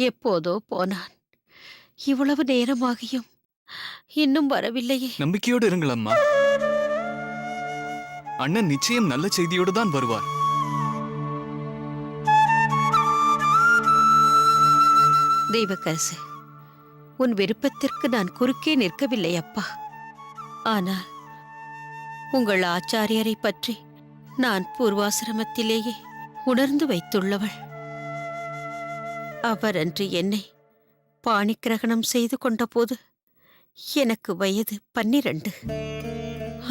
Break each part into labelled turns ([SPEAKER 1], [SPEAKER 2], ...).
[SPEAKER 1] எப்போதோ போனான். இவ்வளவு நேரமாகியும் இன்னும் வரவில்லையே.
[SPEAKER 2] நம்பிக்கையோடு இருங்கள் அம்மா. அண்ணன் நிச்சயம் நல்ல செய்தியோடு தான் வருவார்.
[SPEAKER 1] தெய்வக்கரசு, உன் விருப்பத்திற்கு நான் குறுக்கே நிற்கவில்லை அப்பா. ஆனால் உங்கள் ஆச்சாரியரை பற்றி நான் பூர்வாசிரமத்திலேயே உணர்ந்து வைத்துள்ளவள். அவர் அன்று என்னை பாணிக்கிரகணம் செய்து கொண்டபோது எனக்கு வயது 12.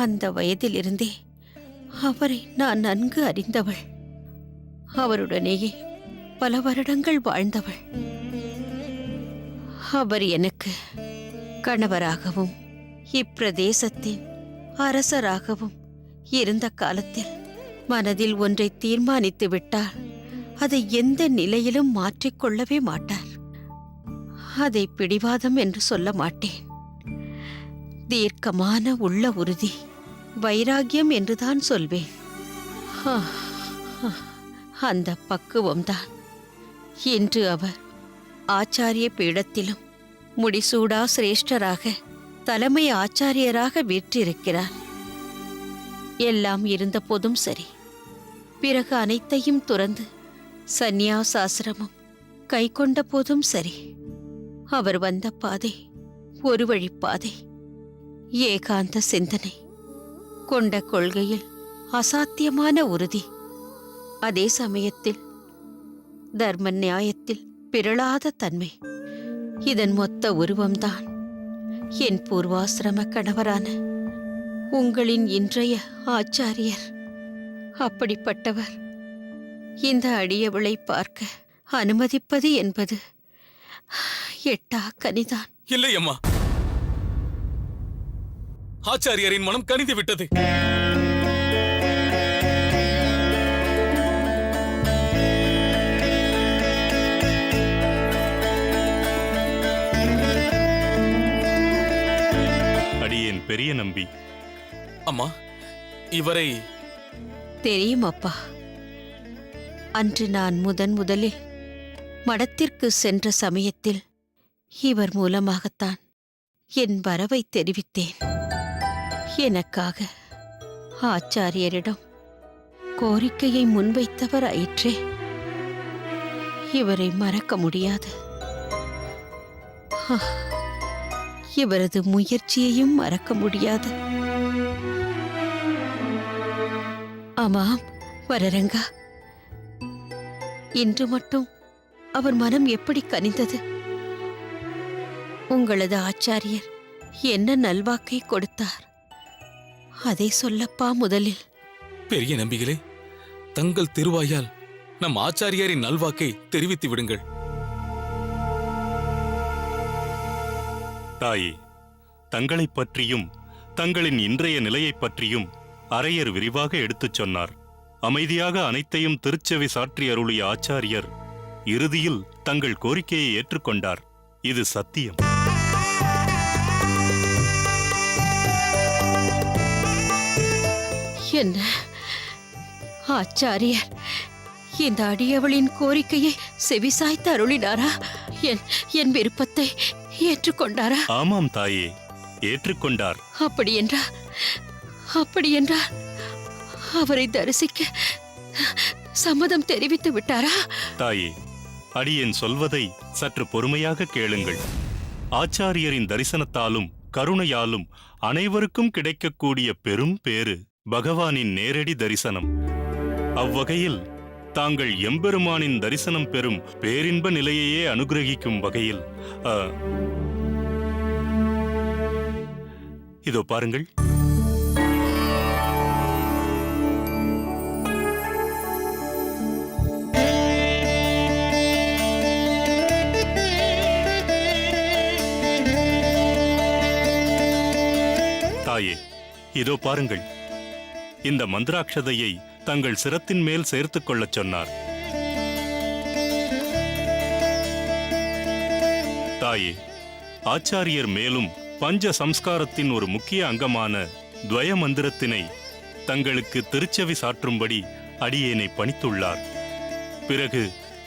[SPEAKER 1] அந்த வயதிலிருந்தே அவரை நான் நன்கு அறிந்தவள். அவருடனேயே பல வருடங்கள் வாழ்ந்தவள். அவர் எனக்கு கணவராகவும் இப்பிரதேசத்தின் அரசராகவும் இருந்த காலத்தில் மனதில் ஒன்றை தீர்மானித்து விட்டால் அதை எந்த நிலையிலும் மாற்றிக்கொள்ளவே மாட்டார். அதை பிடிவாதம் என்று சொல்ல மாட்டேன். தீர்க்கமான உள்ள உறுதி, வைராகியம் என்றுதான் சொல்வேன். அந்த பக்குவம்தான் இன்று அவர் ஆச்சாரிய பீடத்திலும் முடிசூடா சிரேஷ்டராக தலைமை ஆச்சாரியராக வீற்றிருக்கிறார். எல்லாம் இருந்த போதும் சரி, பிறகு அனைத்தையும் துறந்து சந்நியாசாசிரமம் கை கொண்ட போதும் சரி, அவர் வந்த பாதை ஒரு வழிப்பாதை. ஏகாந்த சிந்தனை கொண்ட கொள்கையில் அசாத்தியமான உறுதி, அதே சமயத்தில் தர்ம நியாயத்தில் பிறழாத தன்மை. இதன் மொத்த உருவம்தான் என் பூர்வாசிரம கணவரான உங்களின் இன்றைய ஆச்சாரியர். அப்படிப்பட்டவர் இந்த அடியவளை பார்க்க அனுமதிப்பது என்பது எட்டா கனிதான்.
[SPEAKER 3] இல்லை அம்மா, ஆச்சாரியரின் மனம் கனிந்து விட்டது.
[SPEAKER 4] அடியேன் பெரிய நம்பி.
[SPEAKER 3] அம்மா, இவரை
[SPEAKER 1] தெரியும் அப்பா. அன்று நான் முதலில் மடத்திற்கு சென்ற சமயத்தில் இவர் மூலமாகத்தான் என் வரவை தெரிவித்தேன். எனக்காக ஆச்சாரியரிடம் கோரிக்கையை முன்வைத்தவர் ஆயிற்றே. இவரை மறக்க முடியாது. இவரது முயற்சியையும் மறக்க முடியாது. ஆமாம் வரரங்கா, இன்று மட்டும் அவர் மனம் எப்படி கனிந்தது! உங்களது ஆச்சாரியர் என்ன நல்வாக்கை கொடுத்தார், அதை சொல்லப்பா முதலில்.
[SPEAKER 3] பெரிய நம்பிகளே, தங்கள் திருவாயால் நம் ஆச்சாரியரின் நல்வாக்கை தெரிவித்து விடுங்கள்.
[SPEAKER 4] தாயே, தங்களைப் பற்றியும் தங்களின் இன்றைய நிலையைப் பற்றியும் அரையர் விரிவாக எடுத்துச் சொன்னார். அமைதியாக அனைத்தையும் திருச்செவி சாற்றி அருளிய ஆச்சாரியர் இறுதியில் தங்கள் கோரிக்கையை ஏற்றுக்கொண்டார். இது சத்தியம்.
[SPEAKER 1] என்ன ஆச்சாரியர் இந்த அடியவளின் கோரிக்கையை செவிசாய்த்து அருளினாரா? என் விருப்பத்தை ஏற்றுக்கொண்டாரா?
[SPEAKER 4] ஆமாம் தாயே, ஏற்றுக்கொண்டார்.
[SPEAKER 1] அப்படியென்றால் அவரை தரிசிக்க சம்மதம் தெரிவித்து விட்டாரா?
[SPEAKER 4] தாயே, அடியேன் சொல்வதை சற்று பொறுமையாக கேளுங்கள். ஆச்சாரியரின் தரிசனத்தாலும் கருணையாலும் அனைவருக்கும் கிடைக்கக்கூடிய பெரும் பேறு பகவானின் நேரடி தரிசனம். அவ்வகையில் தாங்கள் எம்பெருமானின் தரிசனம் பெறும் பேரின்ப நிலையையே அனுகிரகிக்கும் வகையில் இதோ பாருங்கள். தாயே, இதோ பாருங்கள். இந்த மந்திராட்சதையை தங்கள் சிரத்தின் மேல் சேர்த்துக் கொள்ளச் சொன்னார். தாயே, ஆச்சாரியர் மேலும் பஞ்ச சம்ஸ்காரத்தின் ஒரு முக்கிய அங்கமான துவய மந்திரத்தினை தங்களுக்கு திருச்செவி சாற்றும்படி அடியேனை பணித்துள்ளார். பிறகு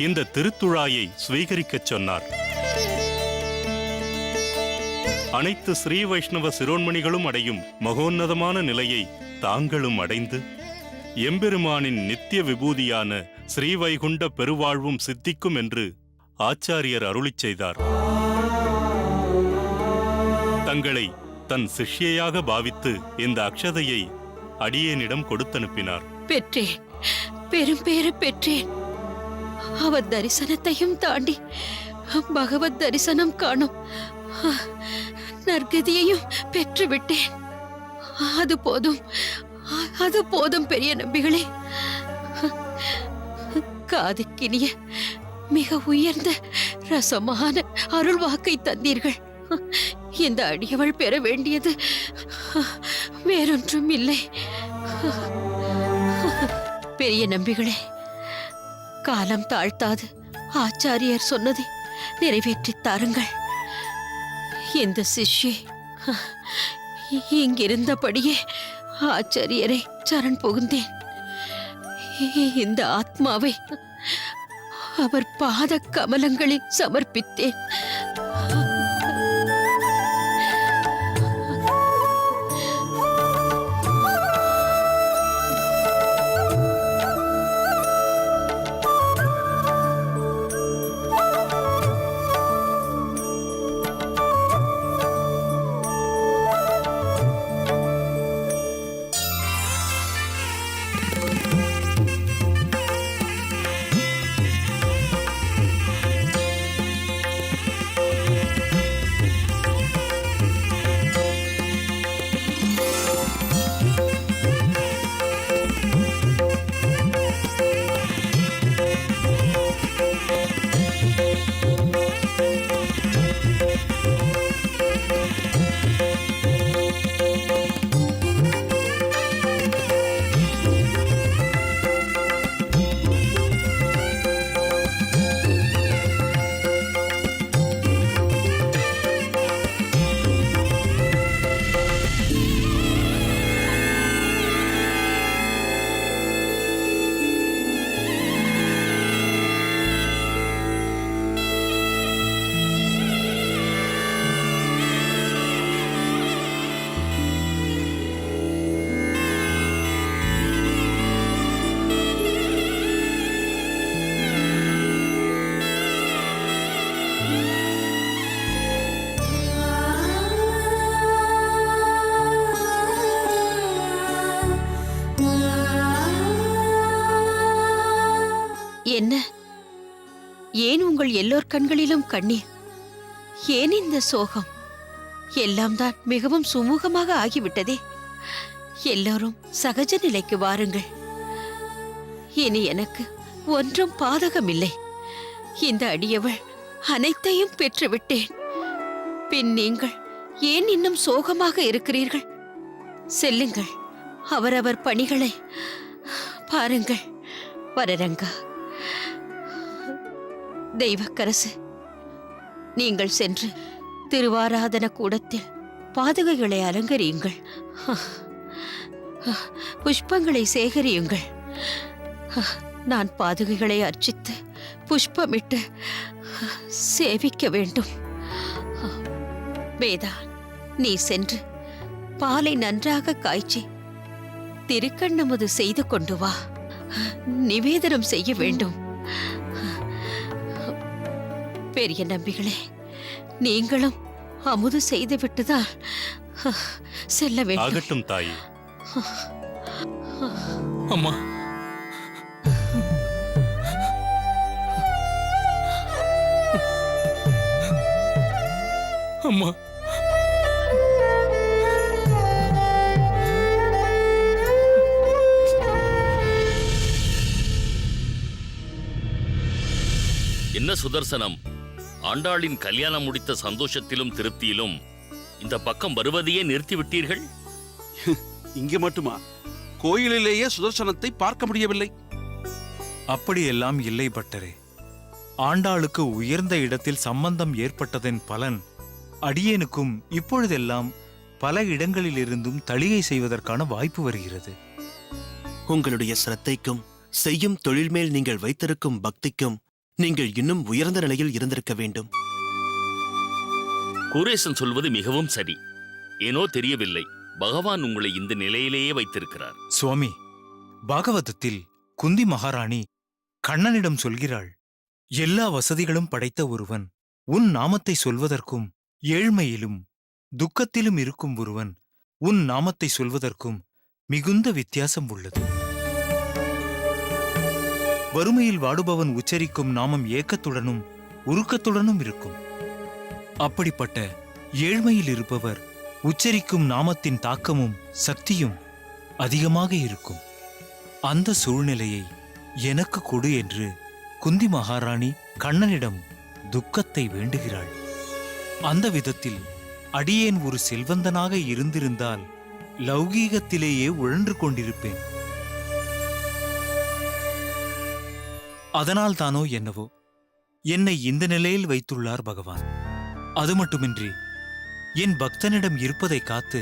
[SPEAKER 4] இந்த திருத்துழாயை ஸ்வீகரிக்கச் சொன்னார். அனைத்து ஸ்ரீ வைஷ்ணவ சிரோன்மணிகளும் அடையும் மகோன்னதமான நிலையை தாங்களும் அடைந்து எம்பெருமானின் நித்திய விபூதியான ஸ்ரீவைகுண்ட பெருவாழ்வும் சித்திக்கும் என்று ஆச்சாரியர் அருளிச் செய்தார். தங்களை தன் சிஷ்யையாக பாவித்து இந்த அக்ஷதையை அடியேனிடம் கொடுத்தனுப்பினார்.
[SPEAKER 1] பெற்றேன், பெரும் பேறு பெற்றேன். அவர் தரிசனத்தையும் தாண்டி பகவத் தரிசனம் காணும் நற்கதியையும் பெற்றுவிட்டேன். அது போதும், அது போதும் பெரிய நம்பிகளே. காதுக்கினிய மிக உயர்ந்த ரசமான அருள் வாக்கை தந்தீர்கள். இந்த அடியவள் பெற வேண்டியது வேறொன்றும் இல்லை. பெரிய நம்பிகளே, காலம் தாழ்த்தாது ஆச்சாரியர் சொன்னதை நிறைவேற்றித் தாருங்கள். இந்த சிஷ்யை இங்கிருந்தபடியே ஆச்சாரியரை சரண் புகுந்தேன். இந்த ஆத்மாவை அவர் பாத கமலங்களில் சமர்ப்பித்தேன். என்ன, ஏன் உங்கள் எல்லோர் கண்களிலும் கண்ணீர்? ஏன் இந்த சோகம்? எல்லாம் தான் மிகவும் சுமூகமாக ஆகிவிட்டதே. எல்லோரும் சகஜ நிலைக்கு வாருங்கள். இனி எனக்கு ஒன்றும் பாதகமில்லை. இந்த அடியவள் அனைத்தையும் பெற்றுவிட்டேன். பின் நீங்கள் ஏன் இன்னும் சோகமாக இருக்கிறீர்கள்? செல்லுங்கள், அவரவர் பணிகளை பாருங்கள். வரரங்கா, தெய்வக்கரசு, நீங்கள் சென்று திருவாராதன கூடத்தில் பாதுகைகளை அலங்கரியுங்கள். புஷ்பங்களை சேகரியுங்கள். நான் பாதுகைகளை அர்ச்சித்து புஷ்பமிட்டு சேவிக்க வேண்டும். வேதா, நீ சென்று பாலை நன்றாக காய்ச்சி திருக்கண்ணமுது செய்து கொண்டு வா. நிவேதனம் செய்ய வேண்டும். பெரிய நம்பிகளே, நீங்களும் அமுது செய்துவிட்டுதான் செல்ல வேண்டும்.
[SPEAKER 4] ஆகட்டும் தாயே.
[SPEAKER 3] அம்மா, அம்மா,
[SPEAKER 5] என்ன சுதர்சனம், ஆண்டாளின் கல்யாணம் முடித்த சந்தோஷத்திலும் திருப்தியிலும் இந்த பக்கம் வருவதையே நிறுத்திவிட்டீர்கள்?
[SPEAKER 6] இங்கே மட்டுமா? கோயிலிலேயே சுதர்சனத்தை பார்க்க முடியவில்லை.
[SPEAKER 7] அப்படியெல்லாம் இல்லை பட்டரே. ஆண்டாளுக்கு உயர்ந்த இடத்தில் சம்பந்தம் ஏற்பட்டதன் பலன் அடியேனுக்கும் இப்பொழுதெல்லாம் பல இடங்களிலிருந்தும் தளிகை செய்வதற்கான வாய்ப்பு வருகிறது.
[SPEAKER 8] உங்களுடைய சிரத்தைக்கும் செய்யும் தொழில் மேல் நீங்கள் வைத்திருக்கும் பக்திக்கும் நீங்கள் இன்னும் உயர்ந்த நிலையில் இருந்திருக்க வேண்டும்.
[SPEAKER 5] கூரேசன் சொல்வது மிகவும் சரி. ஏனோ தெரியவில்லை, பகவான் உங்களை இந்த நிலையிலேயே வைத்திருக்கிறார்.
[SPEAKER 7] சுவாமி, பாகவதத்தில் குந்தி மகாராணி கண்ணனிடம் சொல்கிறாள், எல்லா வசதிகளும் படைத்த ஒருவன் உன் நாமத்தை சொல்வதற்கும், ஏழ்மையிலும் துக்கத்திலும் இருக்கும் ஒருவன் உன் நாமத்தை சொல்வதற்கும் மிகுந்த வித்தியாசம் உள்ளது. வறுமையில் வாடுபவன் உச்சரிக்கும் நாமம் ஏக்கத்துடனும் உருக்கத்துடனும் இருக்கும். அப்படிப்பட்ட ஏழ்மையில் இருப்பவர் உச்சரிக்கும் நாமத்தின் தாக்கமும் சக்தியும் அதிகமாக இருக்கும். அந்த சூழ்நிலையை எனக்கு கொடு என்று குந்தி மகாராணி கண்ணனிடம் துக்கத்தை வேண்டுகிறாள். அந்த விதத்தில் அடியேன் ஒரு செல்வந்தனாக இருந்திருந்தால் லௌகீகத்திலேயே உழன்று கொண்டிருப்பேன். அதனால் தானோ என்னவோ என்னை இந்த நிலையில் வைத்துள்ளார் பகவான். அது மட்டுமின்றி என் பக்தனிடம் இருப்பதை காத்து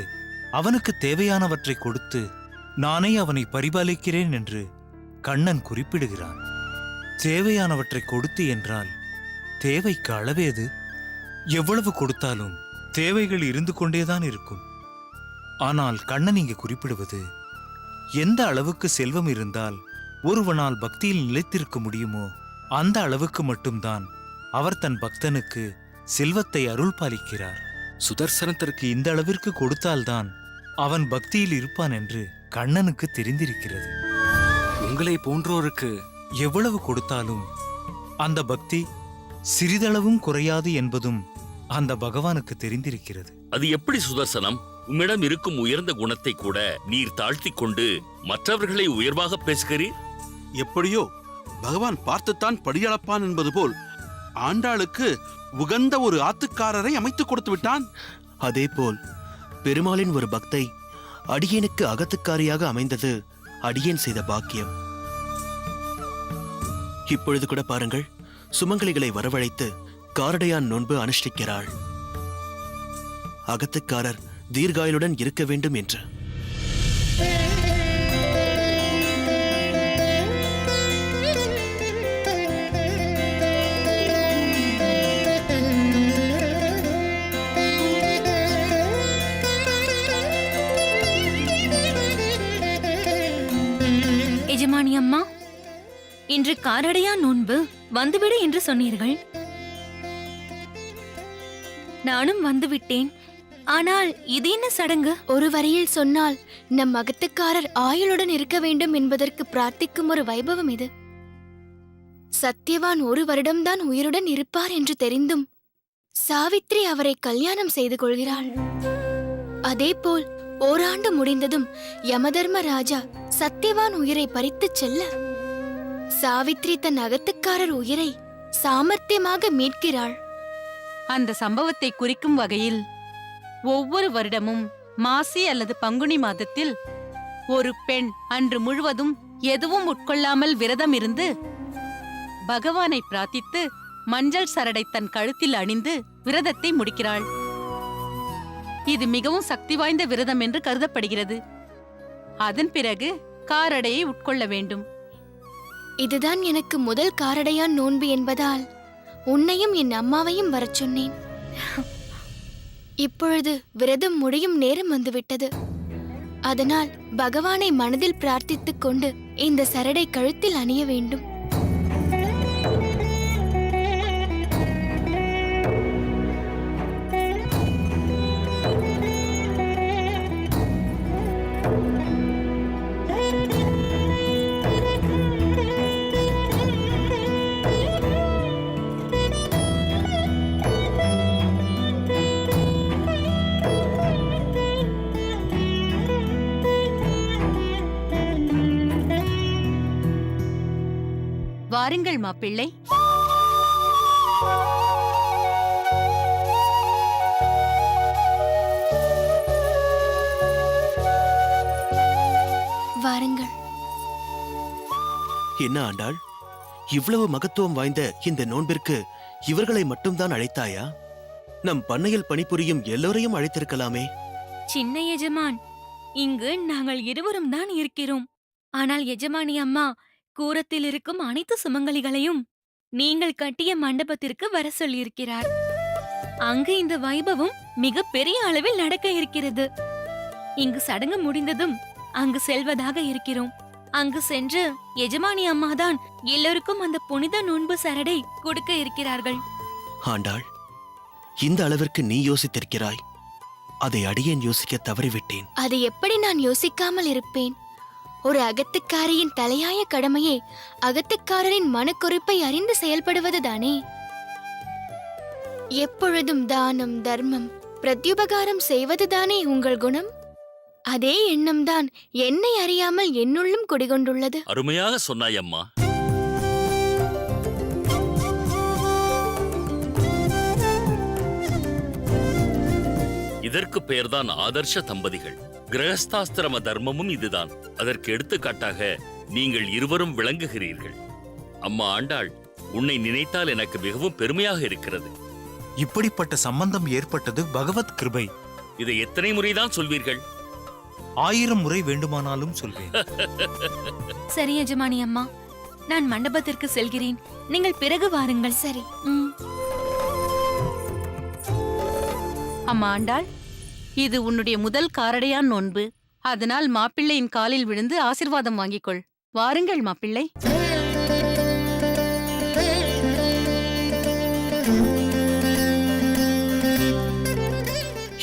[SPEAKER 7] அவனுக்கு தேவையானவற்றை கொடுத்து நானே அவனை பரிபாலிக்கிறேன் என்று கண்ணன் குறிப்பிடுகிறான். தேவையானவற்றை கொடுத்து என்றால் தேவைக்கு அளவேது? எவ்வளவு கொடுத்தாலும் தேவைகள் இருந்து கொண்டேதான் இருக்கும். ஆனால் கண்ணன் இங்கு குறிப்பிடுவது, எந்த அளவுக்கு செல்வம் இருந்தால் ஒருவனால் பக்தியில் நிலைத்திருக்க முடியுமோ அந்த அளவுக்கு மட்டும்தான் அவர் தன் பக்தனுக்கு செல்வத்தை அருள் பாலிக்கிறார். சுதர்சனத்திற்கு இந்த அளவிற்கு கொடுத்தால்தான் அவன் பக்தியில் இருப்பான் என்று கண்ணனுக்கு தெரிந்திருக்கிறது. உங்களை போன்றோருக்கு எவ்வளவு கொடுத்தாலும் அந்த பக்தி சிறிதளவும் குறையாது என்பதும் அந்த பகவானுக்கு தெரிந்திருக்கிறது.
[SPEAKER 5] அது எப்படி சுதர்சனம்? உம்மிடம் இருக்கும் உயர்ந்த குணத்தை கூட நீர் தாழ்த்திக் கொண்டு மற்றவர்களை உயர்வாக பேசுகிறீர்.
[SPEAKER 6] எப்படியோ பகவான் பார்த்துத்தான் படியளப்பான் என்பது போல் ஆண்டாளுக்கு உகந்த ஒரு ஆத்துக்காரரை அமைத்துக் கொடுத்து விட்டான்.
[SPEAKER 8] அதேபோல் பெருமாளின் ஒரு பக்தை அடியேனுக்கு அகத்துக்காரியாக அமைந்தது அடியேன் செய்த பாக்கியம். இப்பொழுது கூட பாருங்கள், சுமங்கலிகளை வரவழைத்து காரடையான் நோன்பு அனுஷ்டிக்கிறாள். அகத்துக்காரர் தீர்காயுளுடன் இருக்க வேண்டும் என்று.
[SPEAKER 9] எஜமானி அம்மா, இன்று காரடையா நோன்பு, வந்துவிடு என்று சொன்னீர்கள். நானும் வந்துவிட்டேன். ஆனால் இது என்ன சடங்கு?
[SPEAKER 10] ஒரு வரியில் சொன்னால் நம் அகத்துக்காரர் ஆயுளுடன் இருக்க வேண்டும் என்பதற்கு பிரார்த்திக்கும் ஒரு வைபவம் இது. சத்தியவான் ஒரு வருடம்தான் உயிருடன் இருப்பார் என்று தெரிந்தும் சாவித்ரி அவரை கல்யாணம் செய்து கொள்கிறாள். அதேபோல் ஓராண்டு முடிந்ததும் யமதர்ம ராஜா சத்தியவான் உயிரை பறித்துச் செல்ல சாவித்ரி தன் அகத்துக்காரர் உயிரை சாமர்த்தியமாக மீட்கிறாள்.
[SPEAKER 1] அந்த சம்பவத்தை குறிக்கும் வகையில் ஒவ்வொரு வருடமும் மாசி அல்லது பங்குனி மாதத்தில் ஒரு பெண் அன்று முழுவதும் எதுவும் உட்கொள்ளாமல் விரதம் இருந்து பகவானை பிரார்த்தித்து மஞ்சள் சரடை தன் கழுத்தில் அணிந்து விரதத்தை முடிக்கிறாள். இது மிகவும் சக்தி வாய்ந்த விரதம் என்று கருதப்படுகிறது. அதன் பிறகு காரடையை உட்கொள்ள வேண்டும்.
[SPEAKER 10] இதுதான் எனக்கு முதல் காரடையான் நோன்பு என்பதால் உன்னையும் என் அம்மாவையும் வரச் சொன்னேன். இப்பொழுது விரதம் முடியும் நேரம் வந்துவிட்டது. அதனால் பகவானை மனதில் பிரார்த்தித்துக் கொண்டு இந்த சரடை கழுத்தில் அணிய வேண்டும்.
[SPEAKER 1] வாருங்கள் மாப்பிள்ளை.
[SPEAKER 10] வாருங்கள்.
[SPEAKER 8] என்ன ஆண்டாள், இவ்வளவு மகத்துவம் வாய்ந்த இந்த நோன்பிற்கு இவர்களை மட்டும்தான் அழைத்தாயா? நம் பண்ணையில் பணிபுரியும் எல்லோரையும் அழைத்திருக்கலாமே.
[SPEAKER 9] சின்ன எஜமான், இங்கு நாங்கள் இருவரும் தான் இருக்கிறோம். ஆனால் எஜமானி அம்மா கூரத்தில் இருக்கும் அனைத்து சுமங்கலிகளையும் நீங்கள் கட்டிய மண்டபத்திற்கு வர சொல்லியிருக்கிறார். அங்கு இந்த வைபவம் மிக பெரிய அளவில் நடக்க இருக்கிறது. இங்கு சடங்கு முடிந்ததும் அங்கு செல்வதாக இருக்கிறோம். அங்கு சென்று எஜமானி அம்மாதான் எல்லோருக்கும் அந்த புனித நோன்பு சரடை கொடுக்க இருக்கிறார்கள்.
[SPEAKER 8] ஆண்டாள், இந்த அளவிற்கு நீ யோசித்திருக்கிறாய். அதை அடியேன் யோசிக்க தவறிவிட்டேன்.
[SPEAKER 10] அதை எப்படி நான் யோசிக்காமல் இருப்பேன்? ஒரு அகத்துக்காரியின் தலையாய கடமையே அகத்துக்காரரின் மனக்குறிப்பை அறிந்து செயல்படுவதுதானே. எப்பொழுதும் தானம், தர்மம், பிரத்யுபகாரம் செய்வதுதானே உங்கள் குணம். அதே எண்ணம்தான் என்னை அறியாமல் என்னுள்ளும் குடிகொண்டுள்ளது.
[SPEAKER 5] அருமையாக சொன்னாய் அம்மா. இதற்கு பெயர்தான் ஆதர்ஷ தம்பதிகள். கிரகஸ்தாஸ்திரம தர்மமும் இதுதான். அதற்கு எடுத்துக்காட்டாக நீங்கள் இருவரும் விளங்குகிறீர்கள். அம்மா ஆண்டாள், உன்னை நினைத்தால் எனக்கு மிகவும் பெருமையாக இருக்கிறது.
[SPEAKER 7] இப்படிப்பட்ட சம்பந்தம் ஏற்பட்டது பகவத் கிருபை.
[SPEAKER 5] இதை எத்தனை முறைதான் சொல்வீர்கள்?
[SPEAKER 7] 1000 முறை வேண்டுமானாலும் சொல்வேன்.
[SPEAKER 9] சரி எஜமானி அம்மா, நான் மண்டபத்திற்கு செல்கிறேன். நீங்கள் பிறகு வாருங்கள்.
[SPEAKER 10] சரி.
[SPEAKER 1] அம்மா ஆண்டாள், இது உன்னுடைய முதல் காரடையான் நோன்பு. அதனால் மாப்பிள்ளையின் காலில் விழுந்து ஆசிர்வாதம் வாங்கிக்கொள். வாருங்கள் மாப்பிள்ளை.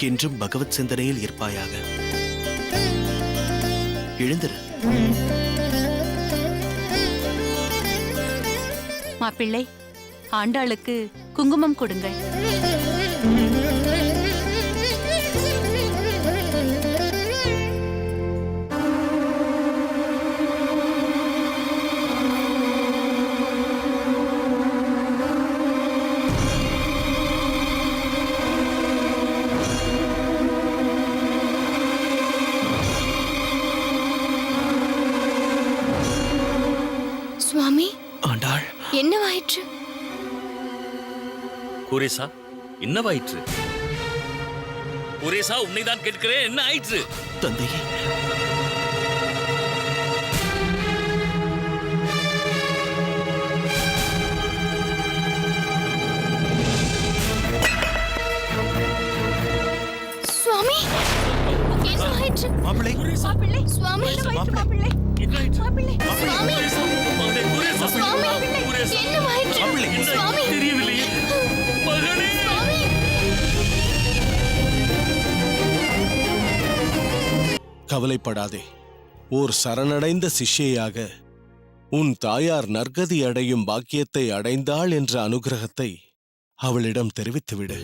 [SPEAKER 8] என்றும் பகவத் சிந்தனையில் இருப்பாயாக. எழுந்திரு.
[SPEAKER 1] மாப்பிள்ளை, ஆண்டாளுக்கு குங்குமம் கொடுங்கள்.
[SPEAKER 10] சுவாமி,
[SPEAKER 8] ஆண்டாள்,
[SPEAKER 10] என்னவாயிற்று?
[SPEAKER 5] குரேசா, என்னவாயிற்று? குரேசா, உன்னைதான் கேட்கிறேன், என்ன ஆயிற்று?
[SPEAKER 8] தந்தையே,
[SPEAKER 10] சுவாமி, என்னவாயிற்று?
[SPEAKER 7] மாப்பிள்ளை,
[SPEAKER 10] மாப்பிள்ளை, சுவாமி,
[SPEAKER 7] மாப்பிள்ளை,
[SPEAKER 10] மாப்பிள்ளை, சுவாமி,
[SPEAKER 5] மகனே, குரேசா,
[SPEAKER 10] சுவாமி,
[SPEAKER 5] குரேசா,
[SPEAKER 10] என்னவாயிற்று?
[SPEAKER 7] மாப்பிள்ளை,
[SPEAKER 10] சுவாமி,
[SPEAKER 5] தெரியவில்லையே. மகனே,
[SPEAKER 10] சுவாமி.
[SPEAKER 11] கவலைப்படாதே. ஓர் சரணடைந்த சிஷ்யையாக உன் தாயார் நற்கதி அடையும் பாக்கியத்தை அடைந்தாள் என்ற அனுகிரகத்தை அவளிடம் தெரிவித்துவிடு.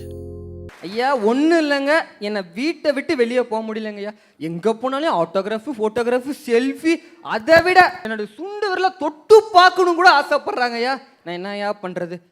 [SPEAKER 12] ஐயா, ஒன்றும் இல்லைங்க, என்னை வீட்டை விட்டு வெளியே போக முடியலங்க ஐயா. எங்கே போனாலும் ஆட்டோகிராஃபு, ஃபோட்டோகிராஃபு, செல்ஃபி, அதை விட என்னோட சுண்டு விரல தொட்டு பார்க்கணும் கூட ஆசைப்படுறாங்க ஐயா. நான் என்ன ஐயா பண்ணுறது?